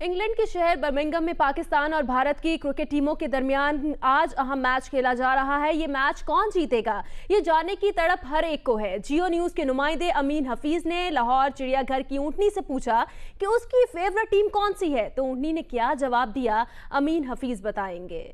England के शहर Birmingham में पाकिस्तान और भारत की क्रिकेट टीमों के दरमियान आज अहम मैच खेला जा रहा है। ये मैच कौन जीतेगा, ये जानने की तड़प हर एक को है। जियो न्यूज के नुमाइंदे अमीन हफीज ने लाहौर चिड़ियाघर की ऊंटनी से पूछा कि उसकी फेवरेट टीम कौन सी है, तो ऊंटनी ने क्या जवाब दिया, अमीन हफीज बताएंगे।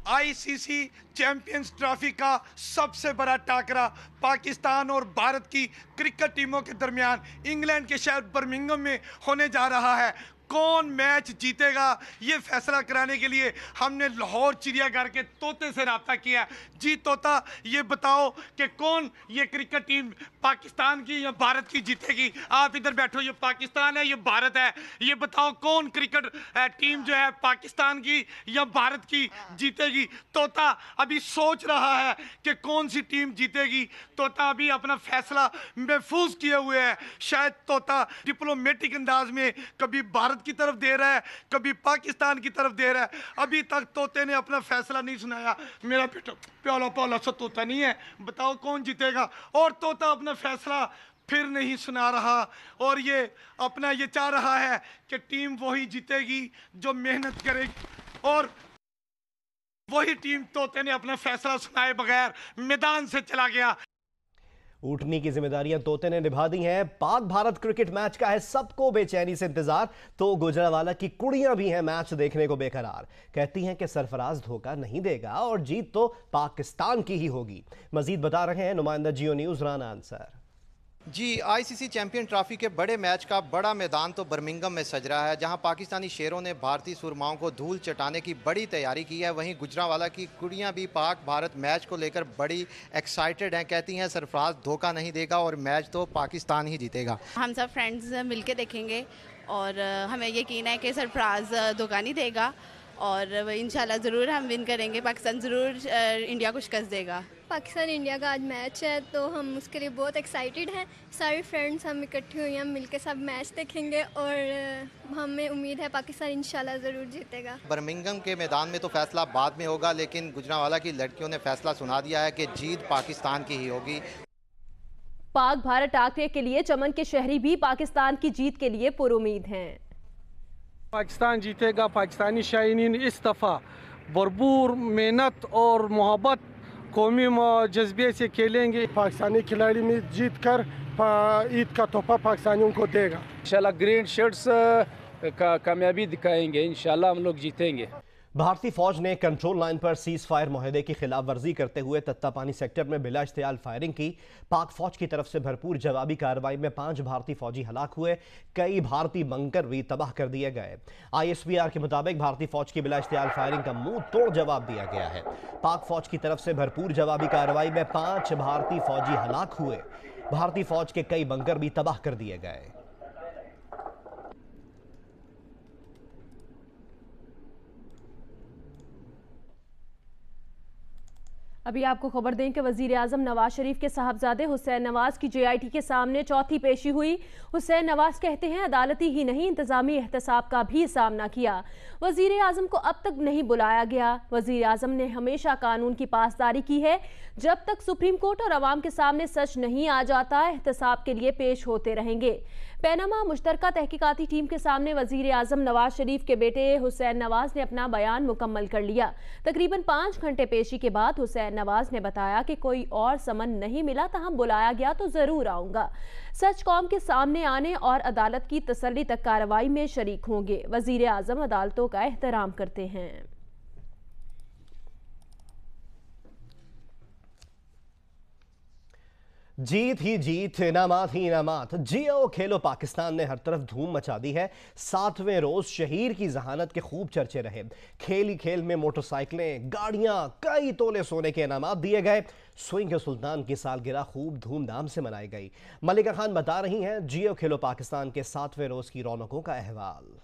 आईसीसी चैंपियंस ट्रॉफी का सबसे बड़ा टाकरा पाकिस्तान और भारत की क्रिकेट टीमों के दरमियान इंग्लैंड के शहर बर्मिंघम में होने जा रहा है। कौन मैच जीतेगा ये फैसला कराने के लिए हमने लाहौर चिड़ियाघर के तोते से रब्ता किया। जी तोता, ये बताओ कि कौन ये क्रिकेट टीम पाकिस्तान की या भारत की जीतेगी। आप इधर बैठो, ये पाकिस्तान है, ये भारत है, ये बताओ कौन क्रिकेट टीम जो है पाकिस्तान की या भारत की जीतेगी। तोता अभी सोच रहा है कि कौन सी टीम जीतेगी। तोता अभी अपना फैसला महफूज किए हुए है। शायद तोता डिप्लोमेटिक अंदाज में कभी भारत की तरफ दे रहा है, कभी पाकिस्तान की तरफ दे रहा है। अभी तक तोते ने अपना फैसला नहीं सुनाया। मेरा बेटा प्याला पाला सा तोता नहीं है, बताओ कौन जीतेगा। और तोता अपना फैसला फिर नहीं सुना रहा और ये अपना ये चाह रहा है कि टीम वही जीतेगी जो मेहनत करेगी, और वही टीम तोते ने अपना फैसला सुनाए बगैर मैदान से चला गया। ऊँटनी की जिम्मेदारियां तोते ने निभा दी हैं। पाक भारत क्रिकेट मैच का है सबको बेचैनी से इंतजार, तो गुजरावाला की कुड़ियां भी हैं मैच देखने को बेकरार। कहती हैं कि सरफराज धोखा नहीं देगा और जीत तो पाकिस्तान की ही होगी। मजीद बता रहे हैं नुमाइंदा जियो न्यूज राना अंसार। जी, आईसीसी चैंपियन ट्रॉफी के बड़े मैच का बड़ा मैदान तो बर्मिंघम में सज रहा है, जहां पाकिस्तानी शेरों ने भारतीय सुरमाओं को धूल चटाने की बड़ी तैयारी की है। वहीं गुजरावाला की कुड़ियां भी पाक भारत मैच को लेकर बड़ी एक्साइटेड हैं। कहती हैं सरफराज धोखा नहीं देगा और मैच तो पाकिस्तान ही जीतेगा। हम सब फ्रेंड्स मिलकर देखेंगे और हमें यकीन है कि सरफराज धोखा नहीं देगा और इंशाल्लाह ज़रूर हम विन करेंगे। पाकिस्तान ज़रूर इंडिया को शिकस्त देगा। पाकिस्तान इंडिया का आज मैच है तो हम उसके लिए बहुत एक्साइटेड हैं। सारे फ्रेंड्स हम इकट्ठे हुए हैं, मिलकर सब मैच देखेंगे और हमें उम्मीद है पाकिस्तान इंशाल्लाह ज़रूर जीतेगा। बर्मिंघम के मैदान में तो फैसला बाद में होगा, लेकिन गुजरावाला की लड़कियों ने फैसला सुना दिया है कि जीत पाकिस्तान की ही होगी। पाक भारत टाकरे के लिए चमन के शहरी भी पाकिस्तान की जीत के लिए पुरुमीद हैं। पाकिस्तान जीतेगा। पाकिस्तानी शाहीनीन इस दफ़ा भरपूर मेहनत और मोहब्बत कौमी जज्बे से खेलेंगे। पाकिस्तानी खिलाड़ी में जीत कर ईद का तोहफा पाकिस्तानियों को देगा। इंशाल्लाह ग्रीन शर्ट्स का कामयाबी दिखाएंगे, इंशाल्लाह हम लोग जीतेंगे। भारतीय फौज ने कंट्रोल लाइन पर सीज फायर मुआहदे की खिलाफ वर्जी करते हुए तत्तापानी सेक्टर में बिला इश्तियाल फायरिंग की। पाक फौज की तरफ से भरपूर जवाबी कार्रवाई में 5 भारतीय फौजी हलाक हुए, कई भारतीय बंकर भी तबाह कर दिए गए। ISPR के मुताबिक भारतीय फौज की बिला इश्तियाल फायरिंग का मुंह तोड़ जवाब दिया गया है। पाक फौज की तरफ से भरपूर जवाबी कार्रवाई में 5 भारतीय फौजी हलाक हुए, भारतीय फौज के कई बंकर भी तबाह कर दिए गए। अभी आपको खबर दें कि वजीर आजम नवाज शरीफ के साहबजादे हुसैन नवाज की JIT के सामने चौथी पेशी हुई। हुसैन नवाज कहते हैं अदालती ही नहीं इंतजामी एहतसाब का भी सामना किया। वजीर आजम को अब तक नहीं बुलाया गया। वजीर आजम ने हमेशा कानून की पासदारी की है। जब तक सुप्रीम कोर्ट और अवाम के सामने सच नहीं आ जाता, एहतसाब के लिए पेश होते रहेंगे। पैनामा मुश्तरका तहकीकाती टीम के सामने वजीर आजम नवाज शरीफ के बेटे हुसैन नवाज ने अपना बयान मुकम्मल कर लिया। तकरीबन 5 घंटे पेशी के बाद हुसैन नवाज ने बताया कि कोई और समन नहीं मिला, ताहम बुलाया गया तो जरूर आऊंगा। सच कौम के सामने आने और अदालत की तसल्ली तक कार्रवाई में शरीक होंगे। वजीर आजम अदालतों का एहतराम करते हैं। जीत ही जीत, इनामात ही इनामात। जियो खेलो पाकिस्तान ने हर तरफ धूम मचा दी है। 7वें रोज शहीर की जहानत के खूब चर्चे रहे। खेल ही खेल में मोटरसाइकिलें, गाड़ियां, कई तोले सोने के इनामात दिए गए। स्विंग के सुल्तान की सालगिरह खूब धूमधाम से मनाई गई। मलिका खान बता रही हैं जियो खेलो पाकिस्तान के 7वें रोज की रौनकों का अहवाल।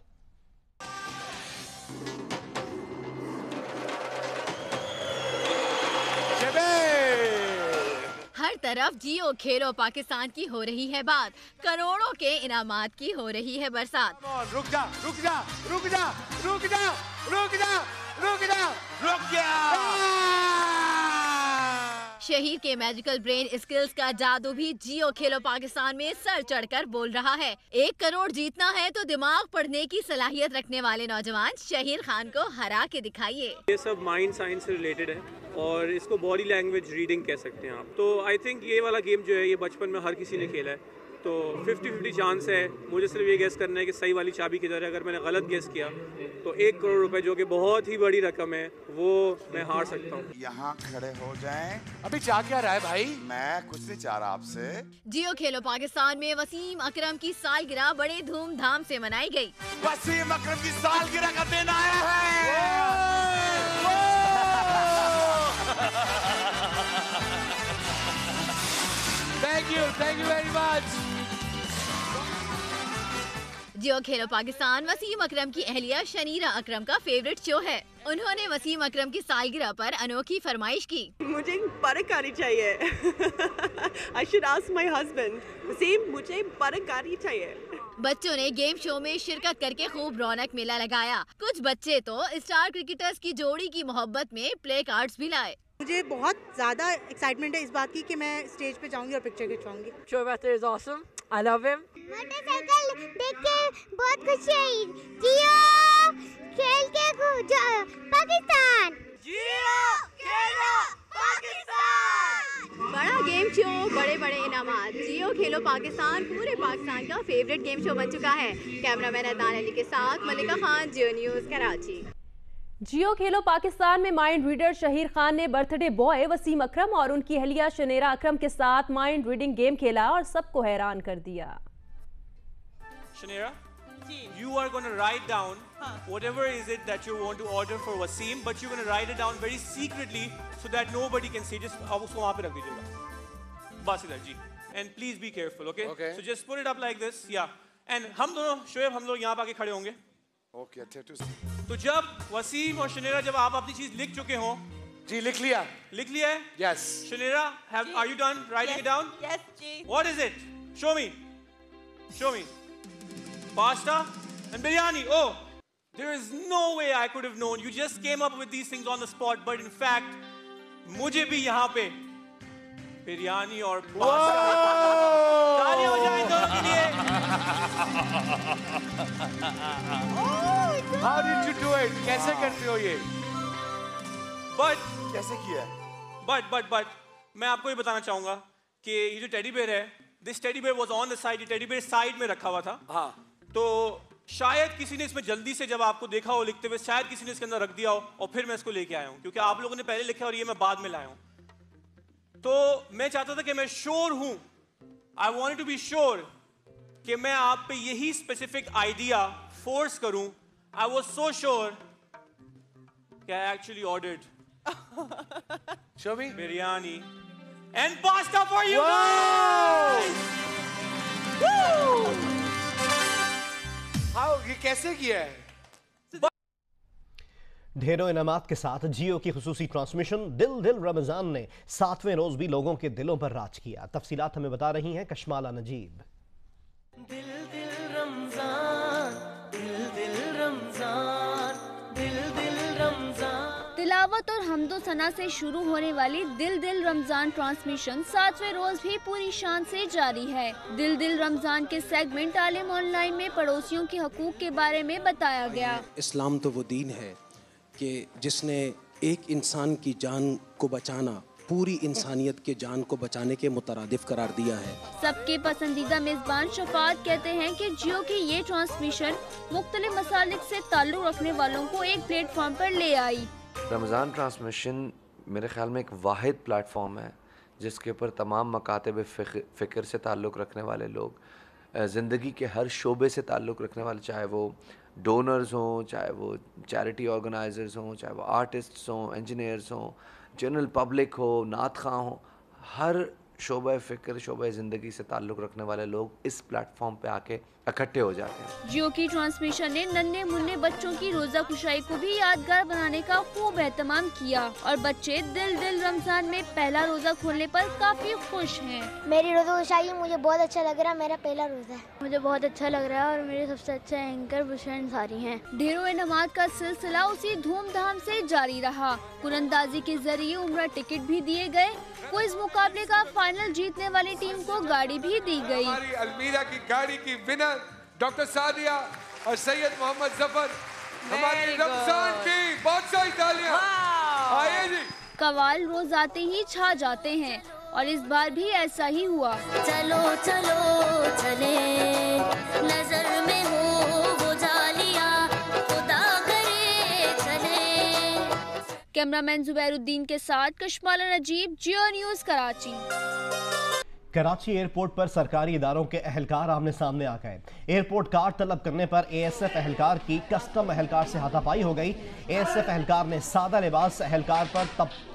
हर तरफ जियो खेलो पाकिस्तान की हो रही है बात, करोड़ों के इनामात की हो रही है बरसात। रुक जा, रुक जा, रुक जा, रुक जा, रुक जा, रुक जा, रुक जा। शहीर के मैजिकल ब्रेन स्किल्स का जादू भी जियो खेलो पाकिस्तान में सर चढ़कर बोल रहा है। 1 करोड़ जीतना है तो दिमाग पढ़ने की सलाहियत रखने वाले नौजवान शहीर खान को हरा के दिखाइए। ये सब माइंड साइंस से रिलेटेड है और इसको बॉडी लैंग्वेज रीडिंग कह सकते हैं आप। तो आई थिंक ये वाला गेम जो है ये बचपन में हर किसी ने खेला है, तो 50-50 चांस है। मुझे सिर्फ ये गेस करना है कि सही वाली चाबी किधर है। अगर मैंने गलत गेस किया तो 1 करोड़ रुपए जो कि बहुत ही बड़ी रकम है वो मैं हार सकता हूँ। यहाँ खड़े हो जाएं। अभी चाह क्या रहा है भाई? मैं कुछ नहीं चाह रहा आपसे। जियो खेलो पाकिस्तान में वसीम अकरम की सालगिरह बड़े धूमधाम से मनाई गई। वसीम अकरम की सालगिरह का दिन आया है। Thank you very much. जियो खेलो पाकिस्तान वसीम अकरम की अहलिया शनीरा अकरम का फेवरेट शो है। उन्होंने वसीम अकरम की सालगिरह पर अनोखी फरमाइश की। मुझे बरकरी चाहिए। I should ask my husband. Wasim मुझे बरकरी चाहिए। बच्चों ने गेम शो में शिरकत करके खूब रौनक मेला लगाया। कुछ बच्चे तो स्टार क्रिकेटर्स की जोड़ी की मोहब्बत में प्ले कार्ड्स भी लाए। मुझे बहुत ज़्यादा एक्साइटमेंट है इस बात की कि मैं स्टेज पे जाऊंगी और पिक्चर खिंचवाऊंगी। Shobha is awesome. I love him. Motorcycle देख के बहुत खुशी हुई। जियो खेल के पाकिस्तान। जियो खेलो पाकिस्तान। बड़ा गेम शो, बड़े बड़े इनामात। जियो खेलो पाकिस्तान पूरे पाकिस्तान का फेवरेट गेम शो बन चुका है। कैमरामैन अदनान अली के साथ मलिका खान, जियो न्यूज़ कराची। जियो खेलो पाकिस्तान में माइंड रीडर शहीर खान ने बर्थडे बॉय वसीम अकरम और उनकी अहलिया शनेरा अकरम के साथ माइंड रीडिंग गेम खेला और सबको हैरान कर दिया। Shanera, you are going to write down whatever is it that you want to order for Wasim, but you're going to write it down very secretly so that nobody can see. Just आप उसको वहाँ पे रख दीजिएगा। बस इधर जी। And please be careful, okay? Okay. So just put it up like this, yeah. And हम दोनों शोएब हम लोग यहाँ पे आके खड़े होंगे। Okay, तो जब वसीम और शनेरा जब आप अपनी चीज लिख चुके हो। जी लिख लिया। लिख लिया है? Yes. Shanera, are you done writing it down? Yes, ji. What is it? Show me. Show me. Pasta and biryani. Oh, there is no way I could have known. You just came up with these things on the spot, but in fact, मुझे भी यहाँ पे बिरयानी और pasta. तालियां हो जाएं दोनों के लिए। How did you do it? कैसे करते हो ये? But कैसे किया? But मैं आपको ये बताना चाहूँगा कि ये जो टेडी बेयर है, this teddy bear was on the side. ये टेडी बेयर साइड में रखा हुआ था। हाँ। तो शायद किसी ने इसमें जल्दी से जब आपको देखा हो लिखते हुए, शायद किसी ने इसके अंदर रख दिया हो और फिर मैं इसको लेके आया हूँ, क्योंकि आप लोगों ने पहले लिखा और ये मैं बाद में लाया हूँ। तो मैं चाहता था कि मैं श्योर हूँ, I wanted to be sure कि मैं आप पे यही स्पेसिफिक आइडिया फोर्स करूँ। I was so sure कि I actually ordered Show me. biryani and pasta for you guys. Woo! How? ये कैसे किया है? ढेरों इनामात के साथ जियो की खुसूसी ट्रांसमिशन दिल दिल रमजान ने 7वें रोज भी लोगों के दिलों पर राज किया। तफसीलात हमें बता रही हैं कशमाला नजीब। दिल दिल रमजान, दिल दिल रमजान, दिल दिल रमजान। तिलावत और हम्दो सना से शुरू होने वाली दिल दिल रमजान ट्रांसमिशन 7वें रोज भी पूरी शान से जारी है। दिल दिल रमजान के सेगमेंट आलिम ऑनलाइन में पड़ोसियों के हकूक के बारे में बताया गया। इस्लाम तो वो दीन है कि जिसने एक इंसान की जान को बचाना पूरी इंसानियत के जान को बचाने के मुतरादिफ करार दिया है। सबके पसंदीदा मेजबान शफात कहते हैं कि जियो की ये ट्रांसमिशन मुख्तलिफ मसालिक से ताल्लुक रखने वालों को एक प्लेटफॉर्म पर ले आई। रमज़ान ट्रांसमिशन मेरे ख्याल में एक वाहिद प्लेटफॉर्म है जिसके ऊपर तमाम मकातब फ़िक्र से ताल्लुक़ रखने वाले लोग, ज़िंदगी के हर शोबे से ताल्लुक़ रखने वाले, चाहे वो डोनर्स हों, चाहे वो चैरिटी ऑर्गेनाइजर्स हों, चाहे वो आर्टिस्ट्स हों, इंजीनियर्स हों, जनरल पब्लिक हो, नात ख़्वाह हों, हर शोबे फ़िक्र शोबे ज़िंदगी से ताल्लुक़ रखने वाले लोग इस प्लेटफॉर्म पे आके इकट्ठे हो जाते हैं। जियो की ट्रांसमिशन ने नन्हे मुन्ने बच्चों की रोजा खुशाई को भी यादगार बनाने का खूब एहतमाम किया और बच्चे दिल दिल रमजान में पहला रोजा खोलने पर काफी खुश हैं। मेरी रोजा खुशाई मुझे बहुत अच्छा लग रहा है, मेरा पहला रोजा है। मुझे बहुत अच्छा लग रहा है और मेरे सबसे अच्छा एंकर बुशरा अंसारी हैं। ढेरों नमाज का सिलसिला उसी धूमधाम से जारी रहा। कुरंदाजी के जरिए उम्रा टिकट भी दिए गए। क्विज मुकाबले का फाइनल जीतने वाली टीम को गाड़ी भी दी गई। हमारी अलमीरा की गाड़ी की विनर डॉक्टर सादिया और सैयद मोहम्मद जफर, हमारी रमजान की बहुत सारी तालियां। आइए जी। कवाल रोज आते ही छा जाते हैं और इस बार भी ऐसा ही हुआ। चलो चलो चले, नजर में हो वो जालिया, खुदा करे चले। कैमरामैन जुबैरुद्दीन के साथ कशमाला नजीब, जियो न्यूज़ कराची। कराची एयरपोर्ट पर सरकारी इदारों के अहलकार आमने सामने आ गए। एयरपोर्ट कार्ड तलब करने पर एएसएफ अहलकार की कस्टम अहलकार से हाथापाई हो गई। एएसएफ अहलकार ने सादा लिबास अहलकार पर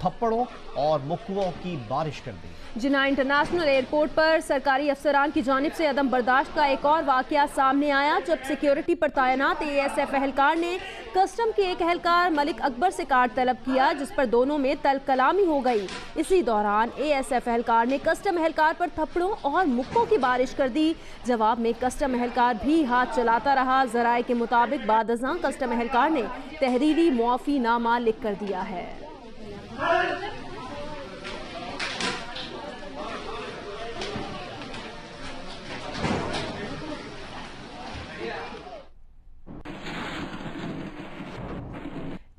थप्पड़ों और मुक्कुओं की बारिश कर दी। जिन्ना इंटरनेशनल एयरपोर्ट पर सरकारी अफसरान की जानिब से अदम बर्दाश्त का एक और वाकया सामने आया, जब सिक्योरिटी पर तैनात एएसएफ अहलकार ने कस्टम के एक अहलकार मलिक अकबर से कार्ड तलब किया, जिस पर दोनों में तल कलामी हो गई। इसी दौरान एएसएफ अहलकार ने कस्टम अहलकार पर थप्पड़ों और मुक्कों की बारिश कर दी। जवाब में कस्टम अहलकार भी हाथ चलाता रहा। जराए के मुताबिक बाद अज़ां कस्टम अहलकार ने तहरीरी मुआफ़ीनामा लिख कर दिया है।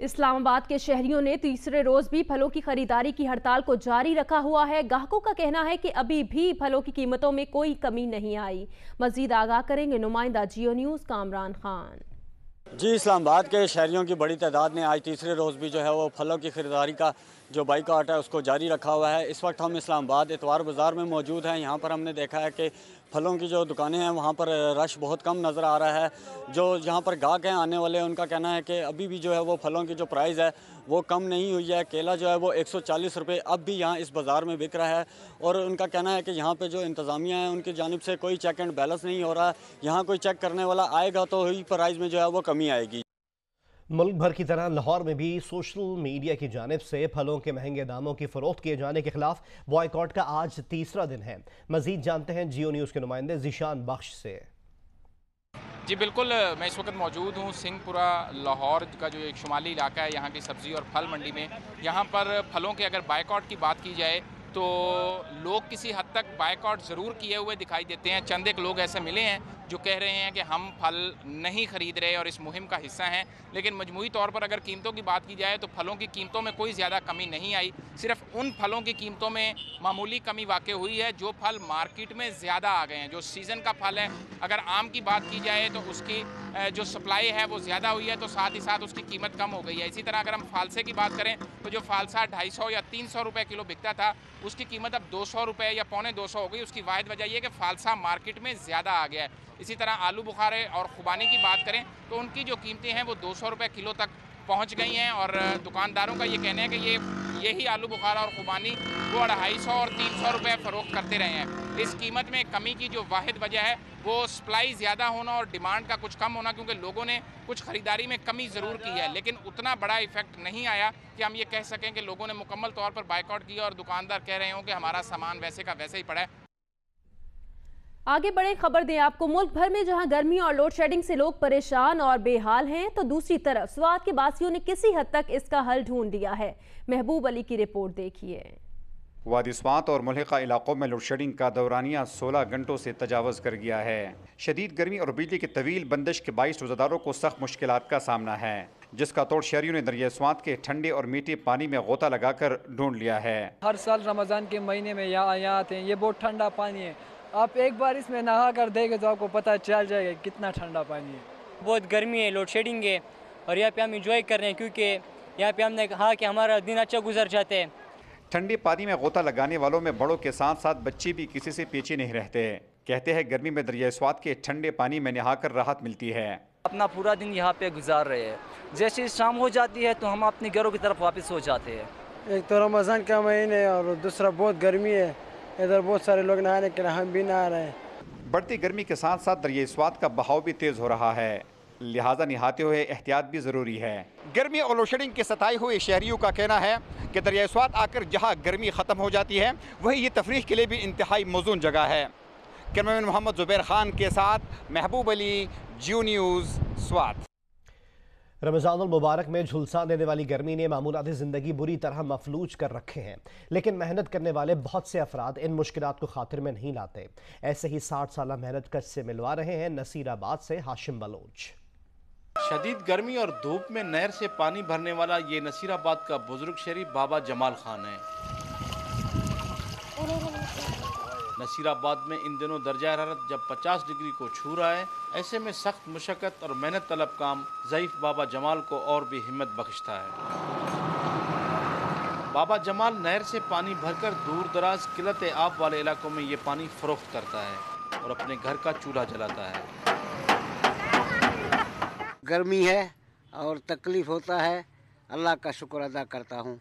इस्लामाबाद के शहरियों ने तीसरे रोज भी फलों की खरीदारी की हड़ताल को जारी रखा हुआ है। ग्राहकों का कहना है कि अभी भी फलों की कीमतों में कोई कमी नहीं आई। मजीद आगाह करेंगे नुमाइंदा जियो न्यूज़ कामरान खान। जी, इस्लामाबाद के शहरियों की बड़ी तादाद ने आज तीसरे रोज़ भी जो है वो फलों की खरीदारी का जो बाइकआउट है उसको जारी रखा हुआ है। इस वक्त हम इस्लामाबाद इतवार बाज़ार में मौजूद हैं। यहाँ पर हमने देखा है कि फलों की जो दुकानें हैं वहाँ पर रश बहुत कम नज़र आ रहा है। जो यहाँ पर गाहक हैं आने वाले, उनका कहना है कि अभी भी जो है वो फलों की जो प्राइस है वो कम नहीं हुई है। केला जो है वो 140 रुपये अब भी यहाँ इस बाज़ार में बिक रहा है और उनका कहना है कि यहाँ पे जो इंतज़ामिया है उनकी जानिब से कोई चेक एंड बैलेंस नहीं हो रहा। यहाँ कोई चेक करने वाला आएगा तो ही प्राइस में जो है वो कमी आएगी। मुल्क भर की तरह लाहौर में भी सोशल मीडिया की जानिब से फलों के महंगे दामों की फरोख्त किए जाने के खिलाफ बॉयकॉट का आज तीसरा दिन है। मजीद जानते हैं जियो न्यूज़ के नुमाइंदे ज़ीशान बख्श से। जी बिल्कुल, मैं इस वक्त मौजूद हूँ सिंहपुरा लाहौर का जो एक शुमाली इलाका है, यहाँ की सब्ज़ी और फल मंडी में। यहाँ पर फलों के अगर बायकॉट की बात की जाए तो लोग किसी हद तक बायकॉट ज़रूर किए हुए दिखाई देते हैं। चंद एक लोग ऐसे मिले हैं जो कह रहे हैं कि हम फल नहीं ख़रीद रहे और इस मुहिम का हिस्सा हैं। लेकिन मजमूई तौर पर अगर कीमतों की बात की जाए तो फलों की कीमतों में कोई ज़्यादा कमी नहीं आई। सिर्फ उन फलों की कीमतों में मामूली कमी वाक़ई हुई है जो फल मार्केट में ज़्यादा आ गए हैं। जो सीज़न का फल है, अगर आम की बात की जाए तो उसकी जो सप्लाई है वो ज़्यादा हुई है, तो साथ ही साथ उसकी कीमत कम हो गई है। इसी तरह अगर हम फालसे की बात करें तो जो फालसा 250 या 300 रुपये किलो बिकता था, उसकी कीमत अब 200 रुपये या 250 हो गई। उसकी वाहिद वजह यह कि फालसा मार्केट में ज़्यादा आ गया है। इसी तरह आलू बुखारे और खुबानी की बात करें तो उनकी जो कीमतें हैं वो 200 रुपये किलो तक पहुंच गई हैं और दुकानदारों का ये कहना है कि यही आलू बुखारा और खुबानी वो 250 और 300 रुपये फ़रोख्त करते रहे हैं। इस कीमत में कमी की जो वाहिद वजह है वो सप्लाई ज़्यादा होना और डिमांड का कुछ कम होना, क्योंकि लोगों ने कुछ ख़रीदारी में कमी ज़रूर की है लेकिन उतना बड़ा इफेक्ट नहीं आया कि हम ये कह सकें कि लोगों ने मुकम्मल तौर पर बायकॉट किया और दुकानदार कह रहे हों कि हमारा सामान वैसे का वैसे ही पड़ा है। आगे बढ़े, खबर दें आपको। मुल्क भर में जहां गर्मी और लोड शेडिंग से लोग परेशान और बेहाल हैं, तो दूसरी तरफ स्वात के बासियों ने किसी हद तक इसका हल ढूंढ लिया है। महबूब अली की रिपोर्ट देखिए। वादी स्वात और मुल्हिका इलाकों में लोड शेडिंग का दौरानिया 16 घंटों से तजावज़ कर गया है। शदीद गर्मी और बिजली की तवील बंदिश के बाईस रोज़ादारों को सख्त मुश्किलात का सामना है, जिसका तोड़ शहरियों ने दरिया स्वात के ठंडे और मीठे पानी में गोता लगाकर ढूंढ लिया है। हर साल रमज़ान के महीने में यहाँ आते हैं। ये बहुत ठंडा पानी है, आप एक बार इसमें नहा कर देखें तो आपको पता चल जाएगा कितना ठंडा पानी है। बहुत गर्मी है, लोड शेडिंग है और यहाँ पे हम इंजॉय कर रहे हैं क्योंकि यहाँ पे हमने कहा कि हमारा दिन अच्छा गुजर जाते हैं। ठंडे पानी में गोता लगाने वालों में बड़ों के साथ साथ बच्चे भी किसी से पीछे नहीं रहते। कहते हैं गर्मी में दरिया स्वात के ठंडे पानी में नहाकर राहत मिलती है। अपना पूरा दिन यहाँ पे गुजार रहे हैं, जैसे शाम हो जाती है तो हम अपने घरों की तरफ वापस हो जाते हैं। एक तो रमज़ान का महीने और दूसरा बहुत गर्मी है, इधर बहुत सारे लोग नहा रहे, लेकिन हम भी नहा रहे हैं। बढ़ती गर्मी के साथ साथ दरियाई स्वात का बहाव भी तेज़ हो रहा है, लिहाजा नहाते हुए एहतियात भी ज़रूरी है। गर्मी और लोड शेडिंग के सताए हुए शहरियों का कहना है कि दरियाई स्वात आकर जहां गर्मी ख़त्म हो जाती है वहीं ये तफरीह के लिए भी इंतहाई मौजून जगह है। कैमरामैन मोहम्मद ज़ुबैर खान के साथ महबूब अली, जियो न्यूज़, स्वात। रमज़ानुल मुबारक में झुलसा देने वाली गर्मी ने मामूलाती ज़िंदगी बुरी तरह मफलूज कर रखे हैं, लेकिन मेहनत करने वाले बहुत से अफराद इन मुश्किलात को खातिर में नहीं लाते। ऐसे ही 60 साल मेहनत कश से मिलवा रहे हैं नसीराबाद से हाशिम बलोच। शदीद गर्मी और धूप में नहर से पानी भरने वाला ये नसीराबाद का बुजुर्ग शरीफ बाबा जमाल खान है। नसीराबाद में इन दिनों दर्जा हरारत जब 50 डिग्री को छू रहा है, ऐसे में सख्त मुशक्कत और मेहनत तलब काम ज़ईफ़ बाबा जमाल को और भी हिम्मत बख्शता है। बाबा जमाल नहर से पानी भरकर दूर दराज किल्लत आब वाले इलाकों में ये पानी फरोख्त करता है और अपने घर का चूल्हा जलाता है। गर्मी है और तकलीफ होता है, अल्लाह का शुक्र अदा करता हूँ।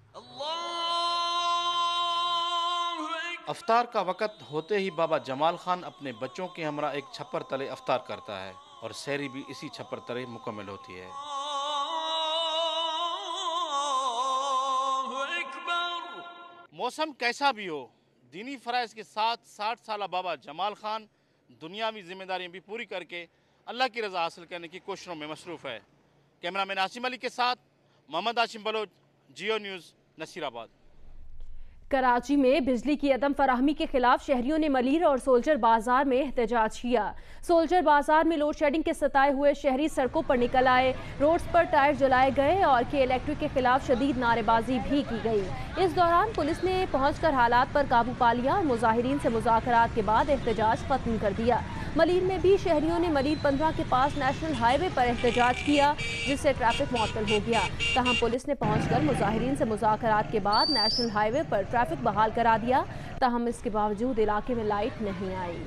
अफ्तार का वक़्त होते ही बाबा जमाल खान अपने बच्चों के हमरा एक छप्पर तले अफ्तार करता है और सहरी भी इसी छप्पर तले मुकम्मल होती है। मौसम कैसा भी हो, दीनी फ़राइज़ के साथ 60 साल बाबा जमाल खान दुनियावी जिम्मेदारियां भी पूरी करके अल्लाह की रज़ा हासिल करने की कोशिशों में मसरूफ़ है। कैमरामैन आसिम अली के साथ मोहम्मद आसिम बलोच, जियो न्यूज़, नसीराबाद। कराची में बिजली की अदम फराहमी के खिलाफ शहरियों ने मलीर और सोल्जर बाजार में एहतजाज किया। सोल्जर बाजार में लोड शेडिंग के सताए हुए शहरी सड़कों पर निकल आए, रोड्स पर टायर जलाए गए और के इलेक्ट्रिक के खिलाफ शदीद नारेबाजी भी की गई। इस दौरान पुलिस ने पहुंचकर हालात पर काबू पा लिया और मुजाहिरीन से मुज़ाकरात के बाद एहतजाज खत्म कर दिया। मलीर में भी शहरियों ने मलीर 15 के पास नेशनल हाईवे पर एहतजाज किया, जिससे ट्रैफिक मुअत्तल हो गया। तहम पुलिस ने पहुंचकर मुजाहिरीन से मुज़ाकरात के बाद नेशनल हाईवे पर ट्रैफिक बहाल करा दिया। तहम इसके बावजूद इलाके में लाइट नहीं आई।